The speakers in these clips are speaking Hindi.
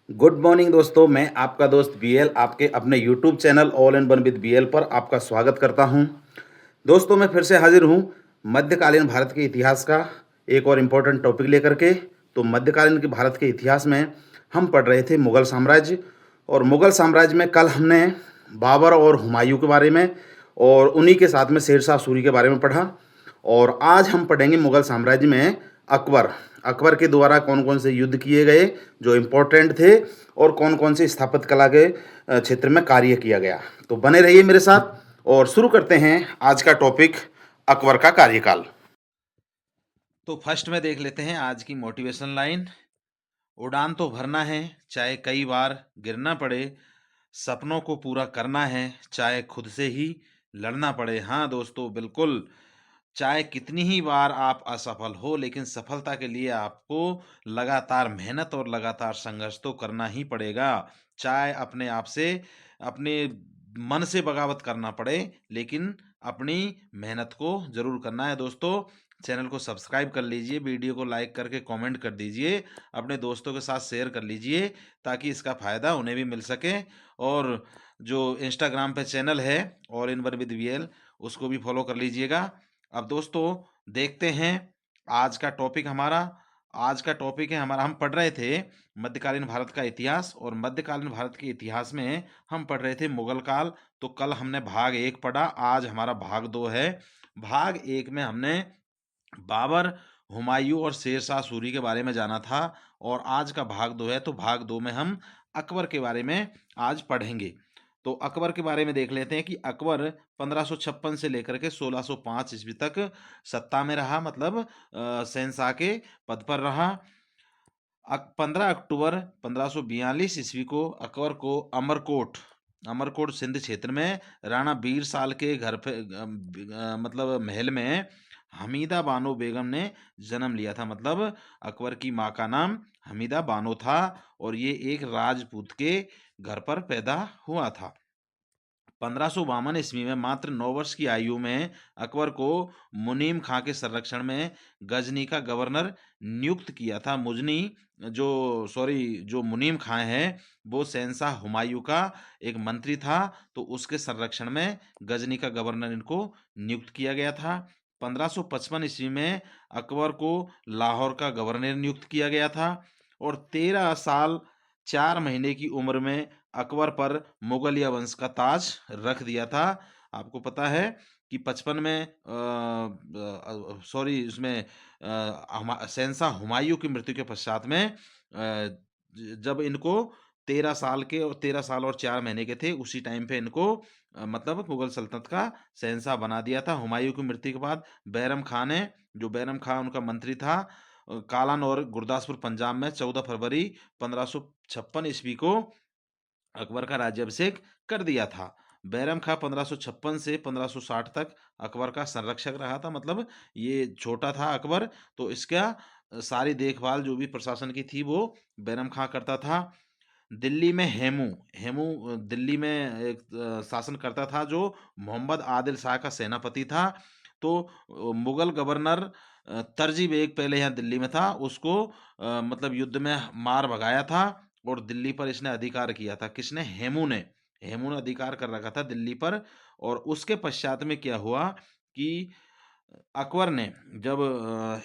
गुड मॉर्निंग दोस्तों, मैं आपका दोस्त बीएल आपके अपने YouTube channel all in one with BL पर आपका स्वागत करता हूं। दोस्तों, मैं फिर से हाजिर हूं मध्यकालीन भारत के इतिहास का एक और इम्पोर्टेंट टॉपिक लेकर के। तो मध्यकालीन के भारत के इतिहास में हम पढ़ रहे थे मुगल साम्राज्य, और मुगल साम्राज्य में कल हमने बाबर और हुमायूं के बारे में और उन्हीं के साथ में शेरशाह सूरी के बारे में पढ़ा। और आज हम पढ़ेंगे मुगल साम्राज्य में अकबर। अकबर के द्वारा कौन कौन से युद्ध किए गए जो इम्पोर्टेंट थे, और कौन कौन से स्थापत्य कला के क्षेत्र में कार्य किया गया। तो बने रहिए मेरे साथ और शुरू करते हैं आज का टॉपिक, अकबर का कार्यकाल। तो फर्स्ट में देख लेते हैं आज की मोटिवेशन लाइन। उड़ान तो भरना है, चाहे कई बार गिरना पड़े। सपनों को पूरा करना है, चाहे खुद से ही लड़ना पड़े। हाँ दोस्तों, बिल्कुल। चाहे कितनी ही बार आप असफल हो, लेकिन सफलता के लिए आपको लगातार मेहनत और लगातार संघर्ष तो करना ही पड़ेगा। चाहे अपने आप से, अपने मन से बगावत करना पड़े, लेकिन अपनी मेहनत को जरूर करना है दोस्तों। चैनल को सब्सक्राइब कर लीजिए, वीडियो को लाइक करके कमेंट कर दीजिए, अपने दोस्तों के साथ शेयर कर लीजिए ताकि इसका फ़ायदा उन्हें भी मिल सके। और जो इंस्टाग्राम पे चैनल है और इन वन विद वीएल, उसको भी फॉलो कर लीजिएगा। अब दोस्तों देखते हैं आज का टॉपिक हमारा। आज का टॉपिक है हमारा, हम पढ़ रहे थे मध्यकालीन भारत का इतिहास, और मध्यकालीन भारत के इतिहास में हम पढ़ रहे थे मुगल काल। तो कल हमने भाग 1 पढ़ा, आज हमारा भाग 2 है। भाग 1 में हमने बाबर, हुमायूं और शेरशाह सूरी के बारे में जाना था, और आज का भाग 2 है। तो भाग 2 में हम अकबर के बारे में आज पढ़ेंगे। तो अकबर के बारे में देख लेते हैं कि अकबर 1556 से लेकर के 1605 ईस्वी तक सत्ता में रहा, मतलब शहंशाह के पद पर रहा। 15 अक्टूबर 1542 ईस्वी को अकबर को अमरकोट, अमरकोट सिंध क्षेत्र में राणा बीर साल के घर पे मतलब महल में हमीदा बानो बेगम ने जन्म लिया था। मतलब अकबर की माँ का नाम हमीदा बानो था, और ये एक राजपूत के घर पर पैदा हुआ था। 1552 ईस्वी में मात्र 9 वर्ष की आयु में अकबर को मुनीम खां के संरक्षण में गजनी का गवर्नर नियुक्त किया था। जो मुनीम खां है, वो शहंशाह हुमायूं का एक मंत्री था, तो उसके संरक्षण में गजनी का गवर्नर इनको नियुक्त किया गया था। 1555 ईस्वी में अकबर को लाहौर का गवर्नर नियुक्त किया गया था, और 13 साल 4 महीने की उम्र में अकबर पर मुगलिया वंश का ताज रख दिया था। आपको पता है कि 55 में उसमें शहंशाह हुमायूं की मृत्यु के पश्चात में जब इनको 13 साल और 4 महीने के थे, उसी टाइम पे इनको मतलब मुगल सल्तनत का शहंशाह बना दिया था। हुमायूं की मृत्यु के बाद बैरम खान ने, जो बैरम खान उनका मंत्री था, कालान और गुरदासपुर पंजाब में 14 फरवरी 1556 ईस्वी को अकबर का राज्याभिषेक कर दिया था। बैरम खां 1556 से 1560 तक अकबर का संरक्षक रहा था। मतलब ये छोटा था अकबर, तो इसका सारी देखभाल जो भी प्रशासन की थी वो बैरम खां करता था। दिल्ली में हेमू हेमू दिल्ली में एक शासन करता था, जो मोहम्मद आदिल शाह का सेनापति था। तो मुगल गवर्नर तरजी बेग पहले यहाँ दिल्ली में था, उसको मतलब युद्ध में मार भगाया था, और दिल्ली पर इसने अधिकार किया था। किसने? हेमू ने अधिकार कर रखा था दिल्ली पर। और उसके पश्चात में क्या हुआ कि अकबर ने जब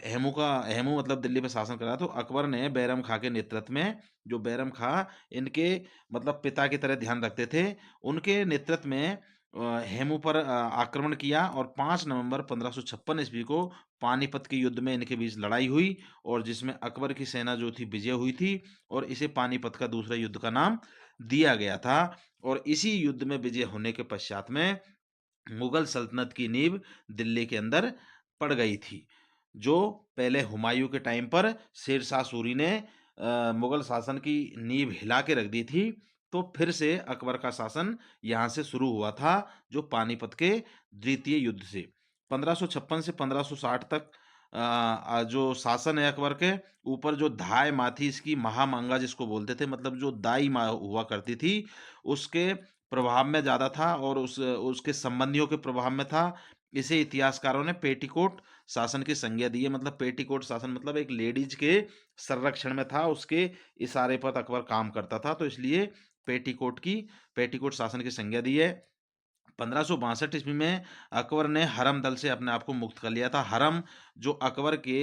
हेमू मतलब दिल्ली पे शासन करा, तो अकबर ने बैरम खां के नेतृत्व में, जो बैरम खां इनके मतलब पिता की तरह ध्यान रखते थे, उनके नेतृत्व में हेमू पर आक्रमण किया, और 5 नवंबर 1556 ईस्वी को पानीपत के युद्ध में इनके बीच लड़ाई हुई, और जिसमें अकबर की सेना जो थी विजय हुई थी, और इसे पानीपत का दूसरा युद्ध का नाम दिया गया था। और इसी युद्ध में विजय होने के पश्चात में मुगल सल्तनत की नींव दिल्ली के अंदर पड़ गई थी, जो पहले हुमायूं के टाइम पर शेरशाह सूरी ने मुगल शासन की नींव हिला के रख दी थी। तो फिर से अकबर का शासन यहाँ से शुरू हुआ था, जो पानीपत के द्वितीय युद्ध से। 1556 से 1560 तक जो शासन है अकबर के ऊपर, जो धाय माँ थी इसकी, महामांगा जिसको बोलते थे, मतलब जो दाई माँ हुआ करती थी, उसके प्रभाव में ज़्यादा था, और उसके संबंधियों के प्रभाव में था। इसे इतिहासकारों ने पेटीकोट शासन की संज्ञा दी है। मतलब पेटीकोट शासन मतलब एक लेडीज के संरक्षण में था, उसके इशारे पर अकबर काम करता था, तो इसलिए पेटीकोट शासन की संज्ञा दी है। 1562 ईस्वी में अकबर ने हरम दल से अपने आप को मुक्त कर लिया था। हरम जो अकबर के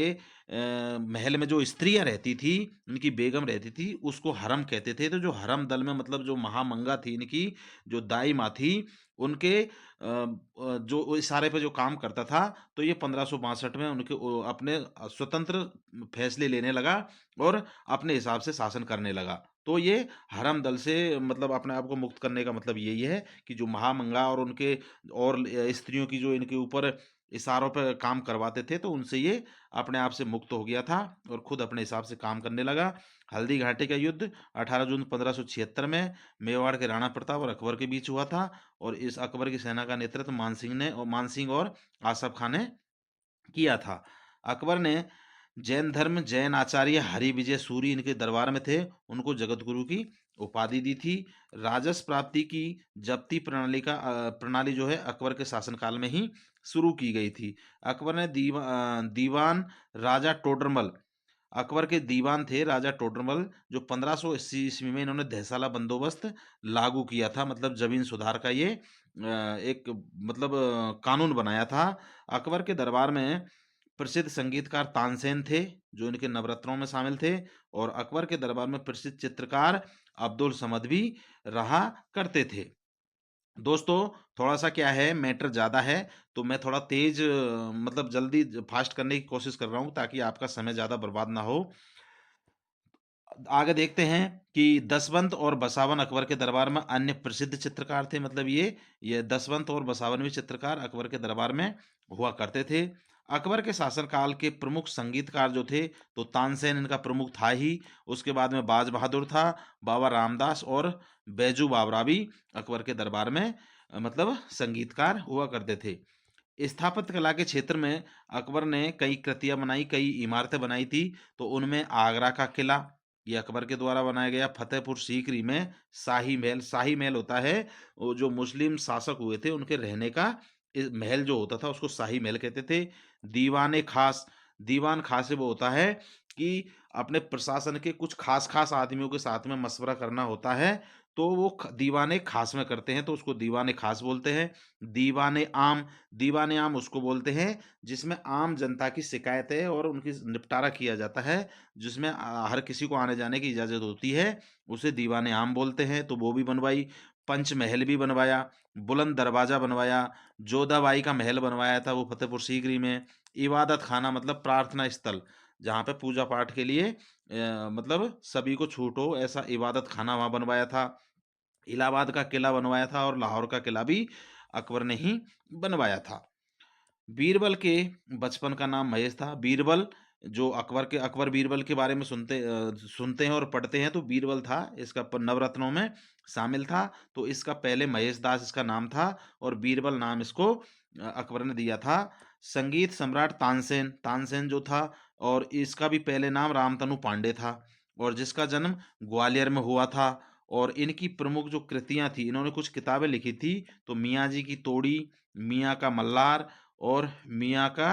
महल में जो स्त्रियां रहती थी, उनकी बेगम रहती थी, उसको हरम कहते थे। तो जो हरम दल में मतलब जो महामंगा थी, इनकी जो दाई माँ थी, उनके जो वो इशारे पे जो काम करता था, तो ये 1562 में उनके अपने स्वतंत्र फैसले लेने लगा और अपने हिसाब से शासन करने लगा। तो ये हरम दल से मतलब अपने आप को मुक्त करने का मतलब यही है कि जो महामंगा और उनके और स्त्रियों की जो इनके ऊपर इशारों पे काम करवाते थे, तो उनसे ये अपने आप से मुक्त हो गया था और खुद अपने हिसाब से काम करने लगा। हल्दी घाटी का युद्ध 18 जून 1576 में मेवाड़ के राणा प्रताप और अकबर के बीच हुआ था और इस अकबर की सेना का नेतृत्व मान सिंह और आसफ खान ने किया था। अकबर ने जैन धर्म, जैन आचार्य हरि विजय सूरी इनके दरबार में थे, उनको जगत गुरु की उपाधि दी थी। राजस्व प्राप्ति की जब्ती प्रणाली जो है अकबर के शासनकाल में ही शुरू की गई थी। अकबर ने दीवान राजा टोडरमल, अकबर के दीवान थे राजा टोडरमल, जो 1580 ईस्वी में इन्होंने दहसाला बंदोबस्त लागू किया था। मतलब जमीन सुधार का ये एक मतलब कानून बनाया था। अकबर के दरबार में प्रसिद्ध संगीतकार तानसेन थे, जो इनके नवरत्नों में शामिल थे, और अकबर के दरबार में प्रसिद्ध चित्रकार अब्दुल समद भी रहा करते थे। दोस्तों, थोड़ा-सा क्या है, मैटर ज़्यादा है, तो मैं थोड़ा तेज़ मतलब जल्दी फ़ास्ट करने की कोशिश कर रहा हूँ ताकि आपका समय ज़्यादा बर्बाद ना हो। आगे देखते हैं कि दसवंत और बसावन अकबर के दरबार में अन्य प्रसिद्ध चित्रकार थे। मतलब ये दसवंत और बसावन भी चित्रकार अकबर के दरबार में हुआ करते थे। अकबर के शासनकाल के प्रमुख संगीतकार जो थे, तो तानसेन इनका प्रमुख था ही। उसके बाद में बाज बहादुर था, बाबा रामदास और बैजू बावरा भी अकबर के दरबार में मतलब संगीतकार हुआ करते थे। स्थापत्य कला के क्षेत्र में अकबर ने कई कृतियाँ बनाई, कई इमारतें बनाई थी। तो उनमें आगरा का किला, ये अकबर के द्वारा बनाया गया। फतेहपुर सीकरी में शाही महल होता है, वो जो मुस्लिम शासक हुए थे उनके रहने का महल जो होता था उसको शाही महल कहते थे। दीवान खास, दीवान खास से वो होता है कि अपने प्रशासन के कुछ खास खास आदमियों के साथ में मशवरा करना होता है, तो वो दीवाने खास में करते हैं, तो उसको दीवाने खास बोलते हैं। दीवाने आम, दीवाने आम उसको बोलते हैं जिसमें आम जनता की शिकायतें और उनकी निपटारा किया जाता है, जिसमें हर किसी को आने जाने की इजाज़त होती है, उसे दीवाने आम बोलते हैं। तो वो भी बनवाई, पंचमहल भी बनवाया, बुलंद दरवाज़ा बनवाया, जोधाबाई का महल बनवाया था वो फतेहपुर सीकरी में, इबादत खाना मतलब प्रार्थना स्थल, जहाँ पे पूजा पाठ के लिए मतलब सभी को छूट हो ऐसा इबादत खाना वहाँ बनवाया था। इलाहाबाद का किला बनवाया था और लाहौर का किला भी अकबर ने ही बनवाया था। बीरबल के बचपन का नाम महेश था। बीरबल जो अकबर बीरबल के बारे में सुनते हैं और पढ़ते हैं, तो बीरबल था, इसका नवरत्नों में शामिल था। तो इसका पहले महेश दास इसका नाम था और बीरबल नाम इसको अकबर ने दिया था। संगीत सम्राट तानसेन, तानसेन जो था, और इसका भी पहले नाम रामतनु पांडे था और जिसका जन्म ग्वालियर में हुआ था। और इनकी प्रमुख जो कृतियां थी, इन्होंने कुछ किताबें लिखी थी, तो मियाँ जी की तोड़ी, मियाँ का मल्लार और मियाँ का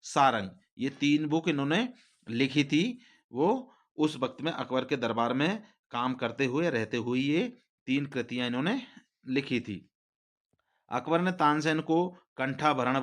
सारंग, ये 3 बुक इन्होंने लिखी थी। वो उस वक़्त में अकबर के दरबार में काम करते हुए, रहते हुए ये 3 कृतियाँ इन्होंने लिखी थी। अकबर ने तानसेन को कंठाभरण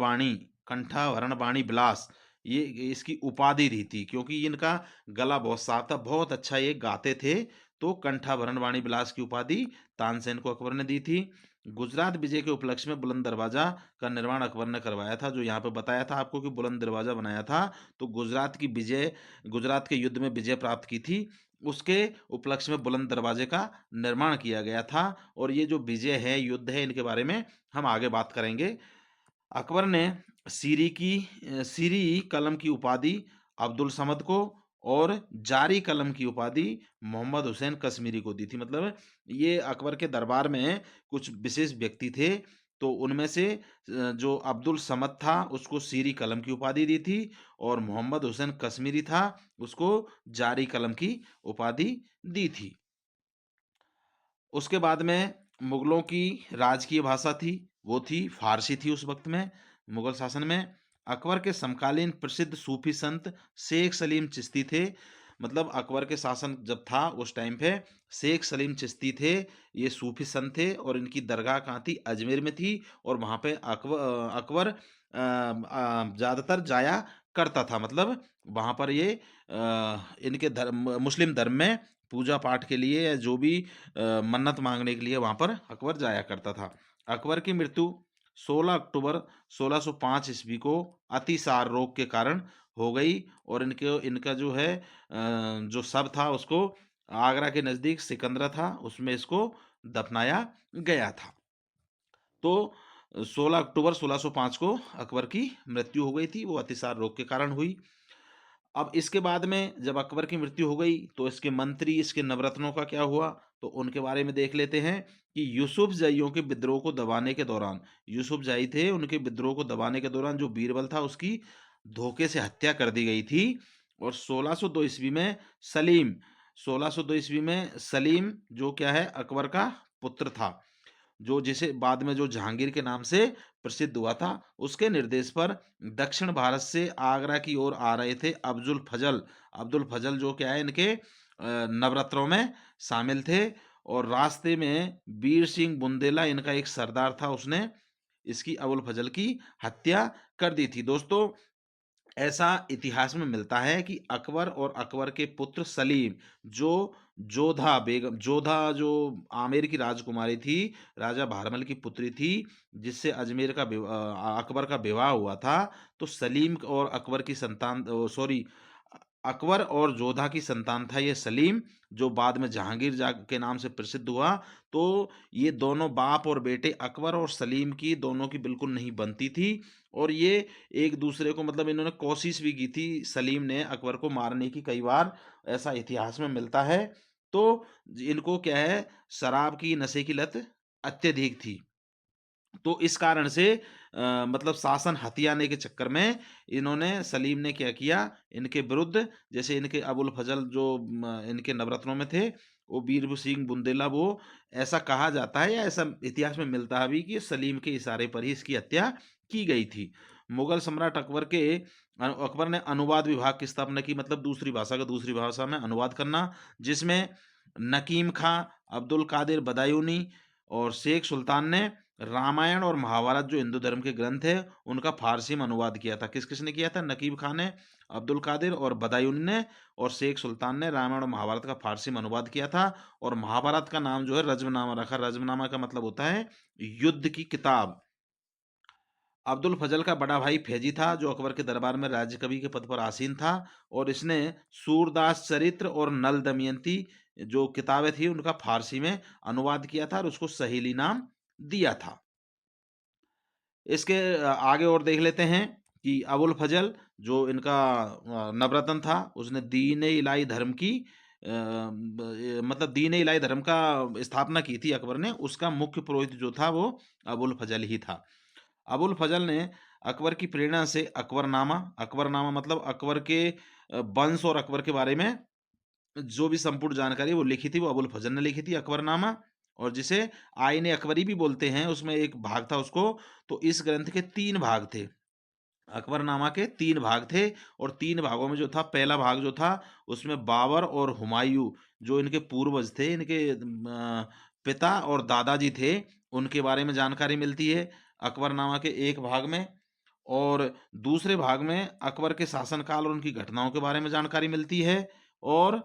बाणी बिलास, ये इसकी उपाधि दी थी क्योंकि इनका गला बहुत साफ था, बहुत अच्छा ये गाते थे। तो कंठाभरण बाणी बिलास की उपाधि तानसेन को अकबर ने दी थी। गुजरात विजय के उपलक्ष्य में बुलंद दरवाजा का निर्माण अकबर ने करवाया था, जो यहाँ पे बताया था आपको कि बुलंद दरवाजा बनाया था। तो गुजरात के युद्ध में विजय प्राप्त की थी, उसके उपलक्ष्य में बुलंद दरवाजे का निर्माण किया गया था। और ये जो विजय है, युद्ध है, इनके बारे में हम आगे बात करेंगे। अकबर ने सीरी कलम की उपाधि अब्दुल समद को और जारी कलम की उपाधि मोहम्मद हुसैन कश्मीरी को दी थी। मतलब ये अकबर के दरबार में कुछ विशेष व्यक्ति थे, तो उनमें से जो अब्दुल समद था उसको सीरी कलम की उपाधि दी थी और मोहम्मद हुसैन कश्मीरी था, उसको जारी कलम की उपाधि दी थी। उसके बाद में मुगलों की राजकीय भाषा थी, वो थी फ़ारसी थी उस वक़्त में। मुगल शासन में अकबर के समकालीन प्रसिद्ध सूफी संत शेख सलीम चिश्ती थे। मतलब अकबर के शासन जब था उस टाइम पे शेख सलीम चिश्ती थे, ये सूफी संत थे और इनकी दरगाह कहाँ थी? अजमेर में थी और वहाँ पे अकबर ज़्यादातर जाया करता था। मतलब वहाँ पर ये इनके धर्म मुस्लिम धर्म में पूजा पाठ के लिए या जो भी मन्नत मांगने के लिए वहाँ पर अकबर जाया करता था। अकबर की मृत्यु 16 अक्टूबर 1605 ईस्वी को अतिसार रोग के कारण हो गई और इनका जो है जो शव था उसको आगरा के नज़दीक सिकंदरा था, उसमें इसको दफनाया गया था। तो 16 अक्टूबर 1605 को अकबर की मृत्यु हो गई थी, वो अतिसार रोग के कारण हुई। अब इसके बाद में जब अकबर की मृत्यु हो गई तो इसके मंत्री, इसके नवरत्नों का क्या हुआ? तो उनके बारे में देख लेते हैं कि यूसुफ जाइयों के विद्रोह को दबाने के दौरान, यूसुफ जाई थे, उनके विद्रोह को दबाने के दौरान जो बीरबल था उसकी धोखे से हत्या कर दी गई थी। और 1602 ईस्वी में सलीम 1602 ईस्वी में सलीम जो क्या है अकबर का पुत्र था, जो जिसे बाद में जो जहांगीर के नाम से प्रसिद्ध हुआ था, उसके निर्देश पर दक्षिण भारत से आगरा की ओर आ रहे थे अब्दुल फजल जो क्या है इनके नवरत्नों में शामिल थे। और रास्ते में वीर सिंह बुंदेला इनका एक सरदार था, उसने इसकी अबुल फजल की हत्या कर दी थी। दोस्तों, ऐसा इतिहास में मिलता है कि अकबर और अकबर के पुत्र सलीम जो जोधा जो आमेर की राजकुमारी थी, राजा भारमल की पुत्री थी, जिससे अकबर का विवाह हुआ था। तो सलीम और अकबर की संतान सॉरी अकबर और जोधा की संतान था ये सलीम, जो बाद में जहांगीर के नाम से प्रसिद्ध हुआ। तो ये दोनों बाप और बेटे अकबर और सलीम की दोनों की बिल्कुल नहीं बनती थी और ये एक दूसरे को मतलब इन्होंने कोशिश भी की थी सलीम ने अकबर को मारने की कई बार, ऐसा इतिहास में मिलता है। तो इनको क्या है शराब की नशे की लत अत्यधिक थी। तो इस कारण से मतलब शासन हथियाने के चक्कर में इन्होंने सलीम ने क्या किया, इनके विरुद्ध जैसे इनके अबुल फजल जो इनके नवरत्नों में थे, वो बीर सिंह बुंदेला, वो ऐसा कहा जाता है या ऐसा इतिहास में मिलता है भी कि सलीम के इशारे पर ही इसकी हत्या की गई थी। मुगल सम्राट अकबर ने अनुवाद विभाग की स्थापना की, मतलब दूसरी भाषा का दूसरी भाषा में अनुवाद करना, जिसमें नकीम खां, अब्दुल कादिर बदायूनी और शेख सुल्तान ने रामायण और महाभारत जो हिंदू धर्म के ग्रंथ है उनका फारसी में अनुवाद किया था। किस किसने किया था? नकीब खान ने, अब्दुल कादिर और बदायूनी ने और शेख सुल्तान ने रामायण और महाभारत का फारसी में अनुवाद किया था। और महाभारत का नाम जो है रज्मनामा रखा। रज्मनामा का मतलब होता है युद्ध की किताब। अब्दुल फजल का बड़ा भाई फैजी था जो अकबर के दरबार में राज्य कवि के पद पर आसीन था और इसने सूरदास चरित्र और नल दमयंती जो किताबें थी उनका फारसी में अनुवाद किया था और उसको सहेली नाम दिया था। इसके आगे और देख लेते हैं कि अबुल फजल जो इनका नवरत्न था, उसने दीन इलाही धर्म की मतलब दीन इलाही धर्म का स्थापना की थी अकबर ने। उसका मुख्य पुरोहित जो था वो अबुल फजल ही था। अबुल फजल ने अकबर की प्रेरणा से अकबरनामा मतलब अकबर के वंश और अकबर के बारे में जो भी संपूर्ण जानकारी वो लिखी थी, वो अबुल फजल ने लिखी थी अकबरनामा। और जिसे आईने अकबरी भी बोलते हैं, उसमें एक भाग था उसको। तो इस ग्रंथ के 3 भाग थे। अकबरनामा के 3 भाग थे और 3 भागों में जो था, पहला भाग जो था उसमें बाबर और हुमायूं जो इनके पूर्वज थे, इनके पिता और दादाजी थे, उनके बारे में जानकारी मिलती है अकबरनामा के एक भाग में। और दूसरे भाग में अकबर के शासनकाल और उनकी घटनाओं के बारे में जानकारी मिलती है। और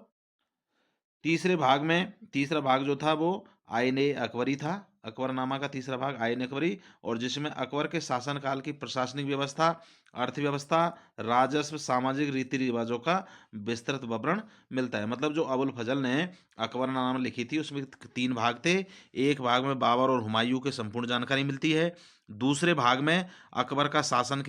तीसरा भाग जो था वो आईने अकबरी था। अकबरनामा का तीसरा भाग आईने अकबरी, और जिसमें अकबर के शासनकाल की प्रशासनिक व्यवस्था, अर्थव्यवस्था, राजस्व, सामाजिक रीति रिवाजों का विस्तृत विवरण मिलता है। मतलब जो अबुल फजल ने अकबरनामा लिखी थी उसमें 3 भाग थे। एक भाग में बाबर और हुमायूं की संपूर्ण जानकारी मिलती है। दूसरे भाग में अकबर का शासन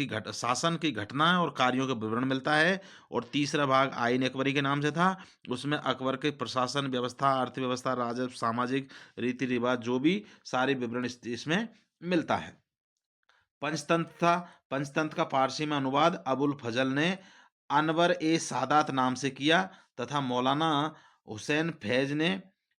की घटना और कार्यों का विवरण मिलता है। और तीसरा भाग आईन अकबरी के नाम से था, उसमें अकबर के प्रशासन व्यवस्था, अर्थव्यवस्था, राजस्व, सामाजिक रीति रिवाज जो भी सारे विवरण इसमें मिलता है। पंचतंत्र का फारसी में अनुवाद अबुल फजल ने अनवर ए सादात नाम से किया तथा मौलाना हुसैन फैज ने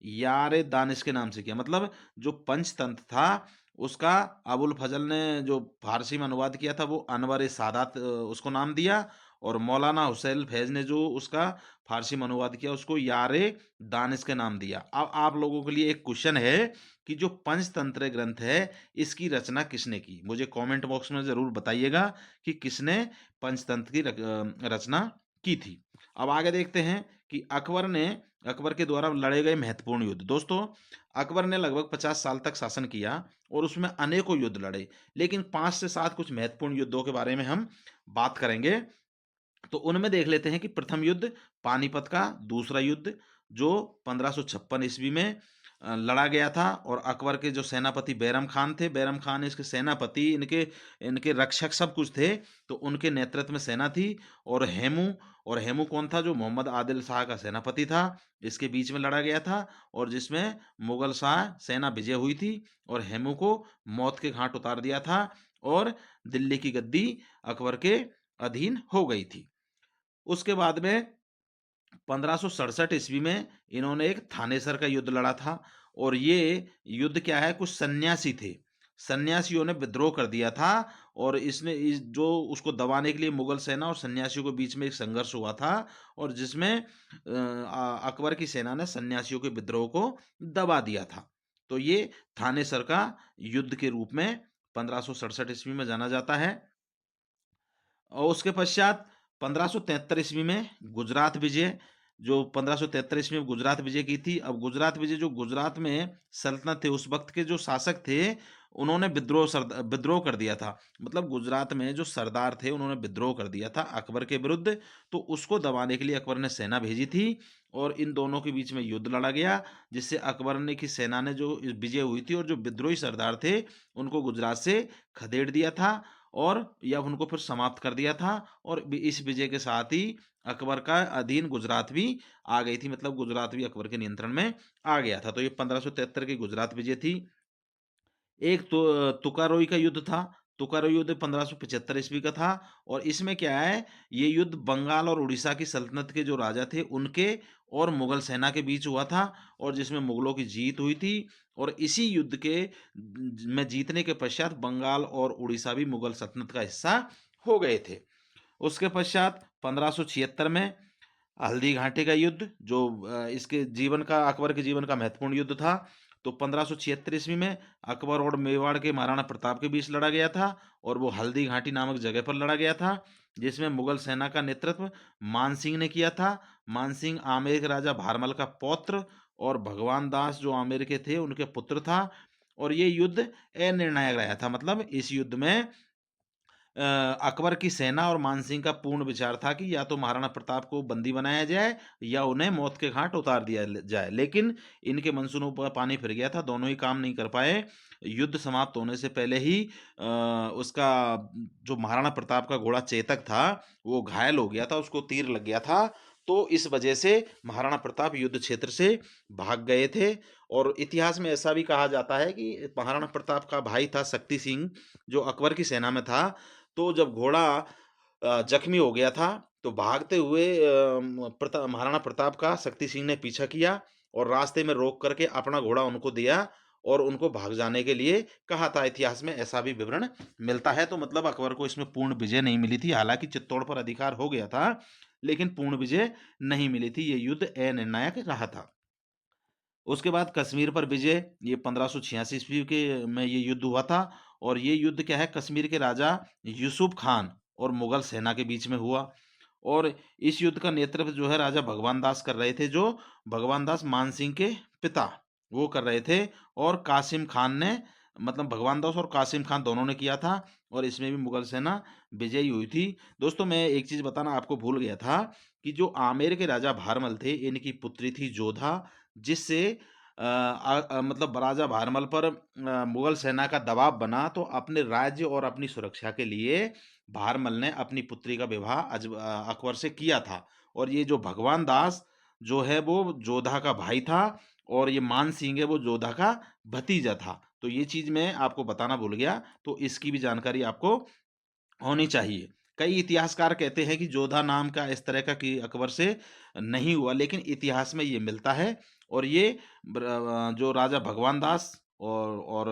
यार दानिश के नाम से किया। मतलब जो पंचतंत्र था उसका अबुल फजल ने जो फारसी में अनुवाद किया था वो अनवर सादात उसको नाम दिया, और मौलाना हुसैन फैज ने जो उसका फारसी में अनुवाद किया उसको यारे दानिश के नाम दिया। अब आप लोगों के लिए एक क्वेश्चन है कि जो पंचतंत्र ग्रंथ है इसकी रचना किसने की? मुझे कमेंट बॉक्स में जरूर बताइएगा कि किसने पंचतंत्र की रचना की थी। अब आगे देखते हैं कि अकबर के द्वारा लड़े गए महत्वपूर्ण युद्ध। दोस्तों, अकबर ने लगभग 50 साल तक शासन किया और उसमें अनेकों युद्ध लड़े, लेकिन 5 से 7 कुछ महत्वपूर्ण युद्धों के बारे में हम बात करेंगे। तो उनमें देख लेते हैं कि प्रथम युद्ध पानीपत का, दूसरा युद्ध जो 1556 ईस्वी में लड़ा गया था, और अकबर के जो सेनापति बैरम खान थे, बैरम खान इसके सेनापति, इनके इनके रक्षक सब कुछ थे, तो उनके नेतृत्व में सेना थी। और हेमू कौन था? जो मोहम्मद आदिल शाह का सेनापति था, इसके बीच में लड़ा गया था, और जिसमें मुगल शाह सेना विजय हुई थी और हेमू को मौत के घाट उतार दिया था और दिल्ली की गद्दी अकबर के अधीन हो गई थी। उसके बाद में 1567 ईस्वी में इन्होंने एक थानेसर का युद्ध लड़ा था, और ये युद्ध क्या है, कुछ सन्यासी थे, सन्यासियों ने विद्रोह कर दिया था, और जो उसको दबाने के लिए मुगल सेना और सन्यासियों के बीच में एक संघर्ष हुआ था, और जिसमें अकबर की सेना ने सन्यासियों के विद्रोह को दबा दिया था। तो ये थानेसर का युद्ध के रूप में 1567 ईस्वी में जाना जाता है। और उसके पश्चात 1573 ईस्वी में गुजरात विजय, जो 1573 ईस्वी में गुजरात विजय की थी। अब गुजरात विजय, जो गुजरात में सल्तनत थे, उस वक्त के जो शासक थे, उन्होंने विद्रोह कर दिया था। मतलब गुजरात में जो सरदार थे उन्होंने विद्रोह कर दिया था अकबर के विरुद्ध, तो उसको दबाने के लिए अकबर ने सेना भेजी थी, और इन दोनों के बीच में युद्ध लड़ा गया, जिससे अकबर ने की सेना ने जो विजय हुई थी, और जो विद्रोही सरदार थे उनको गुजरात से खदेड़ दिया था, और या उनको फिर समाप्त कर दिया था। और इस विजय के साथ ही अकबर का अधीन गुजरात भी आ गई थी, मतलब गुजरात भी अकबर के नियंत्रण में आ गया था। तो ये 1573 की गुजरात विजय थी। एक तो तुकारोई का युद्ध था। तुकारोई युद्ध 1575 ईस्वी का था, और इसमें क्या है, ये युद्ध बंगाल और उड़ीसा की सल्तनत के जो राजा थे उनके और मुगल सेना के बीच हुआ था, और जिसमें मुगलों की जीत हुई थी। और इसी युद्ध के में जीतने के पश्चात बंगाल और उड़ीसा भी मुगल सल्तनत का हिस्सा हो गए थे। उसके पश्चात 1576 में हल्दी घाटी का युद्ध, जो इसके जीवन का, अकबर के जीवन का महत्वपूर्ण युद्ध था। तो 1576 ईस्वी में अकबर और मेवाड़ के महाराणा प्रताप के बीच लड़ा गया था, और वो हल्दी घाटी नामक जगह पर लड़ा गया था, जिसमें मुगल सेना का नेतृत्व मान सिंह ने किया था। मान सिंह आमेर के राजा भारमल का पौत्र, और भगवान दास जो आमेर के थे उनके पुत्र था। और ये युद्ध अनिर्णायक रहा था, मतलब इस युद्ध में अकबर की सेना और मानसिंह का पूर्ण विचार था कि या तो महाराणा प्रताप को बंदी बनाया जाए या उन्हें मौत के घाट उतार दिया जाए, लेकिन इनके मंसूबों पर पानी फिर गया था, दोनों ही काम नहीं कर पाए। युद्ध समाप्त होने से पहले ही उसका जो महाराणा प्रताप का घोड़ा चेतक था वो घायल हो गया था, उसको तीर लग गया था। तो इस वजह से महाराणा प्रताप युद्ध क्षेत्र से भाग गए थे। और इतिहास में ऐसा भी कहा जाता है कि महाराणा प्रताप का भाई था शक्ति सिंह, जो अकबर की सेना में था। तो जब घोड़ा जख्मी हो गया था, तो भागते हुए महाराणा प्रताप का शक्ति सिंह ने पीछा किया, और रास्ते में रोक करके अपना घोड़ा उनको दिया, और उनको भाग जाने के लिए कहा था। इतिहास में ऐसा भी विवरण मिलता है। तो मतलब अकबर को इसमें पूर्ण विजय नहीं मिली थी, हालांकि चित्तौड़ पर अधिकार हो गया था, लेकिन पूर्ण विजय नहीं मिली थी। ये युद्ध अनिर्णायक रहा था। उसके बाद कश्मीर पर विजय, ये 1586 ईस्वी के में ये युद्ध हुआ था। और ये युद्ध क्या है, कश्मीर के राजा यूसुफ खान और मुगल सेना के बीच में हुआ। और इस युद्ध का नेतृत्व जो है राजा भगवान दास कर रहे थे, जो भगवान दास मान सिंह के पिता, वो कर रहे थे। और कासिम खान ने, मतलब भगवान दास और कासिम खान दोनों ने किया था, और इसमें भी मुगल सेना विजयी हुई थी। दोस्तों, मैं एक चीज बताना आपको भूल गया था कि जो आमेर के राजा भारमल थे, इनकी पुत्री थी जोधा, जिससे मतलब राजा भारमल पर मुगल सेना का दबाव बना, तो अपने राज्य और अपनी सुरक्षा के लिए भारमल ने अपनी पुत्री का विवाह अकबर से किया था। और ये जो भगवान दास जो है वो जोधा का भाई था, और ये मान सिंह है वो जोधा का भतीजा था। तो ये चीज मैं आपको बताना भूल गया, तो इसकी भी जानकारी आपको होनी चाहिए। कई इतिहासकार कहते हैं कि जोधा नाम का इस तरह का कि अकबर से नहीं हुआ, लेकिन इतिहास में ये मिलता है। और ये जो राजा भगवान दास और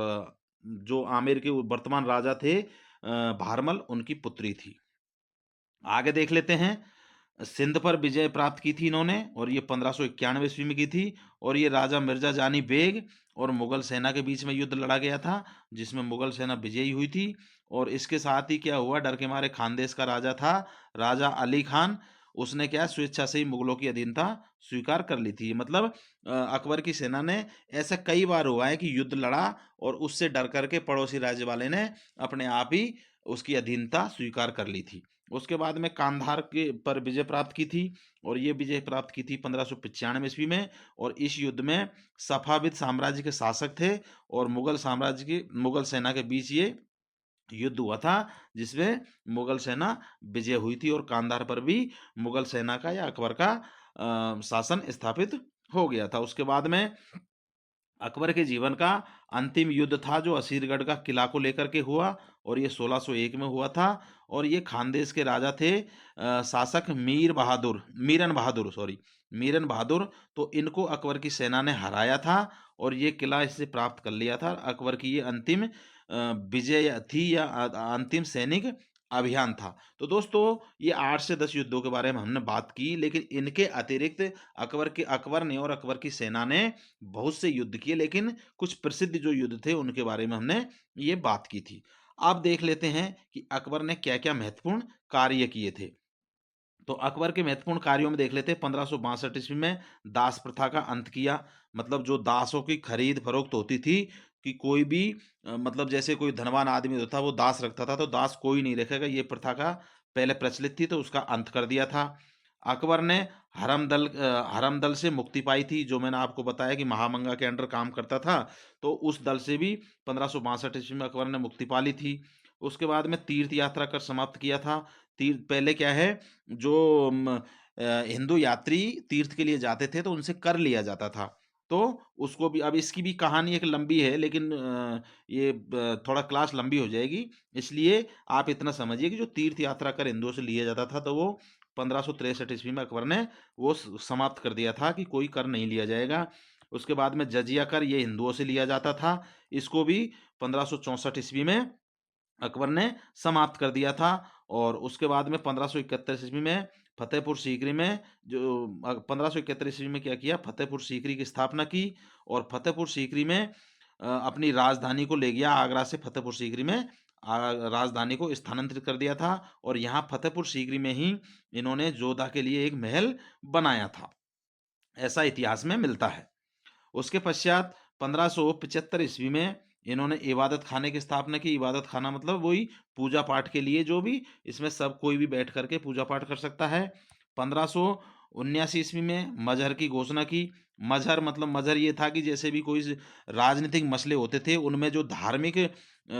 जो आमेर के वर्तमान राजा थे भारमल, उनकी पुत्री थी। आगे देख लेते हैं। सिंध पर विजय प्राप्त की थी इन्होंने, और ये 1591 ईस्वी में की थी। और ये राजा मिर्जा जानी बेग और मुगल सेना के बीच में युद्ध लड़ा गया था, जिसमें मुगल सेना विजयी हुई थी। और इसके साथ ही क्या हुआ, डर के मारे खानदेश का राजा था राजा अली खान, उसने क्या स्वेच्छा से ही मुगलों की अधीनता स्वीकार कर ली थी। मतलब अकबर की सेना ने, ऐसा कई बार हुआ है कि युद्ध लड़ा और उससे डर करके पड़ोसी राज्य वाले ने अपने आप ही उसकी अधीनता स्वीकार कर ली थी। उसके बाद में कांधार के पर विजय प्राप्त की थी, और ये विजय प्राप्त की थी 1595 ईस्वी में। और इस युद्ध में सफाविद साम्राज्य के शासक थे और मुगल सेना के बीच ये युद्ध हुआ था, जिसमें मुगल सेना विजय हुई थी और कांधार पर भी मुगल सेना का या अकबर का शासन स्थापित हो गया था। उसके बाद में अकबर के जीवन का अंतिम युद्ध था जो असीरगढ़ का किला को लेकर के हुआ, और ये 1601 में हुआ था। और ये खानदेश के राजा थे शासक मीरन बहादुर। तो इनको अकबर की सेना ने हराया था और ये किला इससे प्राप्त कर लिया था। अकबर की ये अंतिम विजय थी या अंतिम सैनिक अभियान था। तो दोस्तों, ये 8 से 10 युद्धों के बारे में हमने बात की, लेकिन इनके अतिरिक्त अकबर ने और अकबर की सेना ने बहुत से युद्ध किए, लेकिन कुछ प्रसिद्ध जो युद्ध थे उनके बारे में हमने ये बात की थी। अब देख लेते हैं कि अकबर ने क्या-क्या महत्वपूर्ण कार्य किए थे। तो अकबर के महत्वपूर्ण कार्यों में देख लेते हैं। 1562 ईस्वी में दास प्रथा का अंत किया। मतलब जो दासों की खरीद फरोख्त होती थी, कि कोई भी मतलब जैसे कोई धनवान आदमी होता था वो दास रखता था, तो दास कोई नहीं रखेगा, ये प्रथा का पहले प्रचलित थी, तो उसका अंत कर दिया था। अकबर ने हरम दल से मुक्ति पाई थी, जो मैंने आपको बताया कि महामंगा के अंडर काम करता था, तो उस दल से भी 1562 ईस्वी में अकबर ने मुक्ति पा ली थी। उसके बाद में तीर्थ यात्रा कर समाप्त किया था। तीर्थ पहले क्या है, जो हिंदू यात्री तीर्थ के लिए जाते थे तो उनसे कर लिया जाता था। तो उसको भी, अब इसकी भी कहानी एक लंबी है, लेकिन ये थोड़ा क्लास लंबी हो जाएगी, इसलिए आप इतना समझिए कि जो तीर्थ यात्रा कर हिंदुओं से लिया जाता था, तो वो 1563 ईस्वी में अकबर ने वो समाप्त कर दिया था कि कोई कर नहीं लिया जाएगा। उसके बाद में जजिया कर ये हिंदुओं से लिया जाता था, इसको भी 1564 ईस्वी में अकबर ने समाप्त कर दिया था। और उसके बाद में 1571 ईस्वी में फतेहपुर सीकरी में, जो 1571 ईस्वी में क्या किया, फतेहपुर सीकरी की स्थापना की। और फतेहपुर सीकरी में अपनी राजधानी को ले गया, आगरा से फतेहपुर सीकरी में राजधानी को स्थानांतरित कर दिया था। और यहाँ फतेहपुर सीकरी में ही इन्होंने जोधा के लिए एक महल बनाया था, ऐसा इतिहास में मिलता है। उसके पश्चात 1575 ईस्वी में इन्होंने इबादत खाने की स्थापना की। इबादत खाना मतलब वही पूजा पाठ के लिए, जो भी इसमें सब कोई भी बैठ करके पूजा पाठ कर सकता है। 1579 ईस्वी में मजहर की घोषणा की। मजहर मतलब मजहर ये था कि जैसे भी कोई राजनीतिक मसले होते थे, उनमें जो धार्मिक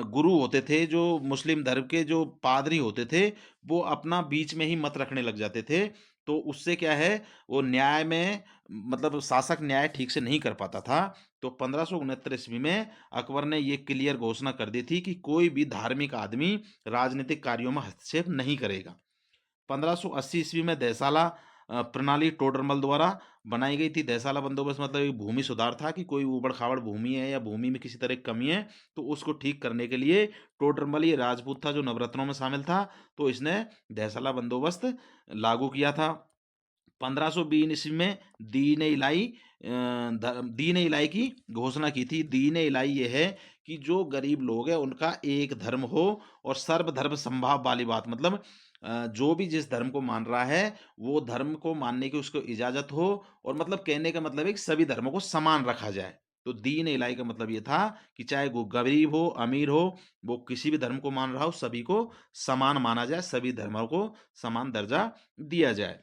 गुरु होते थे, जो मुस्लिम धर्म के जो पादरी होते थे, वो अपना बीच में ही मत रखने लग जाते थे। तो उससे क्या है, वो न्याय में, मतलब शासक न्याय ठीक से नहीं कर पाता था। तो 1569 ईस्वी में अकबर ने ये क्लियर घोषणा कर दी थी कि कोई भी धार्मिक आदमी राजनीतिक कार्यों में हस्तक्षेप नहीं करेगा। 1580 ईस्वी में देसाला प्रणाली टोडरमल द्वारा बनाई गई थी। देसाला बंदोबस्त मतलब एक भूमि सुधार था, कि कोई ऊबड़-खाबड़ भूमि है या भूमि में किसी तरह की कमी है, तो उसको ठीक करने के लिए टोडरमल, ये राजपूत था जो नवरत्नों में शामिल था, तो इसने देसाला बंदोबस्त लागू किया था। 1520 ईस्वी में दीन इलाही की घोषणा की थी। दीन इलाही ये है कि जो गरीब लोग हैं उनका एक धर्म हो और सर्वधर्म समभाव वाली बात, मतलब जो भी जिस धर्म को मान रहा है वो धर्म को मानने की उसको इजाजत हो। और मतलब कहने का मतलब है कि सभी धर्मों को समान रखा जाए। तो दीन इलाही का मतलब ये था कि चाहे वो गरीब हो अमीर हो, वो किसी भी धर्म को मान रहा हो, सभी को समान माना जाए, सभी धर्मों को समान दर्जा दिया जाए।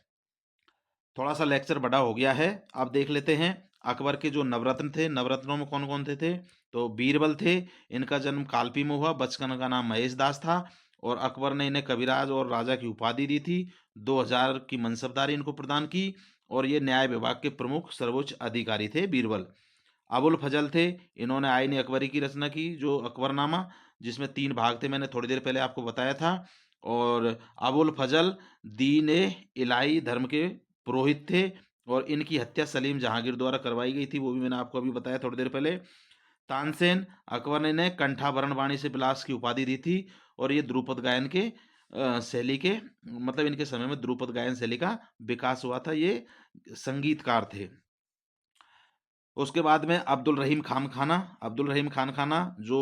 थोड़ा सा लेक्चर बड़ा हो गया है। अब देख लेते हैं अकबर के जो नवरत्न थे। नवरत्नों में कौन कौन थे? तो बीरबल थे। इनका जन्म कालपी में हुआ। बचपन का नाम महेश दास था और अकबर ने इन्हें कविराज और राजा की उपाधि दी थी। 2000 की मनसबदारी इनको प्रदान की और ये न्याय विभाग के प्रमुख सर्वोच्च अधिकारी थे बीरबल। अबुल फजल थे। इन्होंने आईन अकबरी की रचना की, जो अकबरनामा, जिसमें 3 भाग थे, मैंने थोड़ी देर पहले आपको बताया था। और अबुल फजल दीन इलाही धर्म के पुरोहित थे और इनकी हत्या सलीम जहांगीर द्वारा करवाई गई थी, वो भी मैंने आपको अभी बताया थोड़ी देर पहले। तानसेन, अकबर ने इन्हें कंठाभरण वाणी से बिलास की उपाधि दी थी और ये ध्रुपद गायन के शैली के मतलब इनके समय में ध्रुपद गायन शैली का विकास हुआ था। ये संगीतकार थे। उसके बाद में अब्दुल रहीम खान खाना जो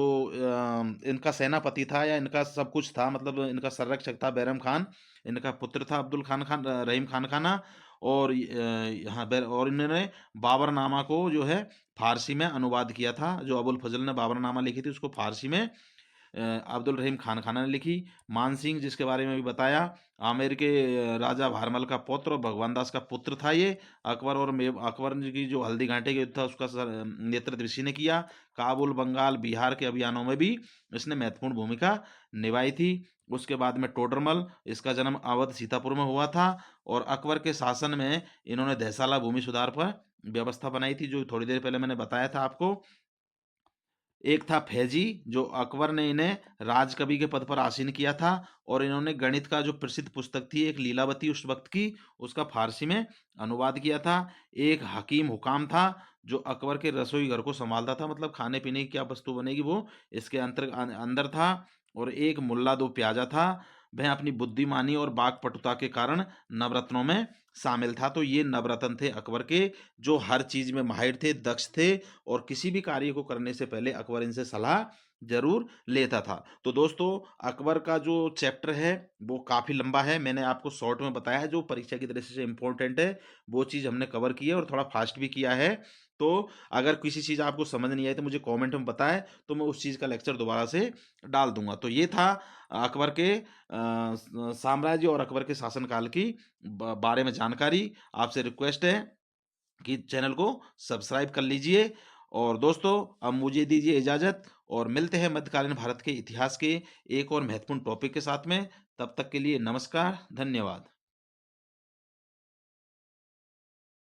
इनका सेनापति था या इनका सब कुछ था, मतलब इनका संरक्षक था बैरम खान, इनका पुत्र था रहीम खान खाना। और और इन्होंने बाबरनामा को जो है फारसी में अनुवाद किया था। जो अबुल फजल ने बाबरनामा लिखी थी उसको फारसी में अब्दुल रहीम खान खाना ने लिखी। मान सिंह, जिसके बारे में भी बताया, आमेर के राजा भारमल का पुत्र और भगवान दास का पुत्र था ये। अकबर जी की जो हल्दी घाटी का युद्ध था उसका नेतृत्व इसी ने किया। काबुल, बंगाल, बिहार के अभियानों में भी इसने महत्वपूर्ण भूमिका निभाई थी। उसके बाद में टोडरमल, इसका जन्म अवध सीतापुर में हुआ था और अकबर के शासन में इन्होंने दहसाला भूमि सुधार पर व्यवस्था बनाई थी, जो थोड़ी देर पहले मैंने बताया था आपको। एक था फैजी, जो अकबर ने इन्हें राजकवि के पद पर आसीन किया था और इन्होंने गणित का जो प्रसिद्ध पुस्तक थी एक लीलावती उस वक्त की, उसका फारसी में अनुवाद किया था। एक हकीम हुकाम था जो अकबर के रसोई घर को संभालता था, मतलब खाने पीने की क्या वस्तु बनेगी वो इसके अंदर था। और एक मुल्ला दो प्याजा था, वह अपनी बुद्धिमानी और वाक्पटुता के कारण नवरत्नों में शामिल था। तो ये नवरत्न थे अकबर के, जो हर चीज में माहिर थे, दक्ष थे और किसी भी कार्य को करने से पहले अकबर इनसे सलाह जरूर लेता था। तो दोस्तों, अकबर का जो चैप्टर है वो काफी लंबा है, मैंने आपको शॉर्ट में बताया है। जो परीक्षा की दृष्टि से इंपॉर्टेंट है वो चीज हमने कवर की है और थोड़ा फास्ट भी किया है। तो अगर किसी चीज आपको समझ नहीं आई तो मुझे कमेंट में बताएं, तो मैं उस चीज का लेक्चर दोबारा से डाल दूंगा। तो ये था अकबर के साम्राज्य और अकबर के शासनकाल की बारे में जानकारी। आपसे रिक्वेस्ट है कि चैनल को सब्सक्राइब कर लीजिए। और दोस्तों, अब मुझे दीजिए इजाज़त और मिलते हैं मध्यकालीन भारत के इतिहास के एक और महत्वपूर्ण टॉपिक के साथ में। तब तक के लिए नमस्कार, धन्यवाद।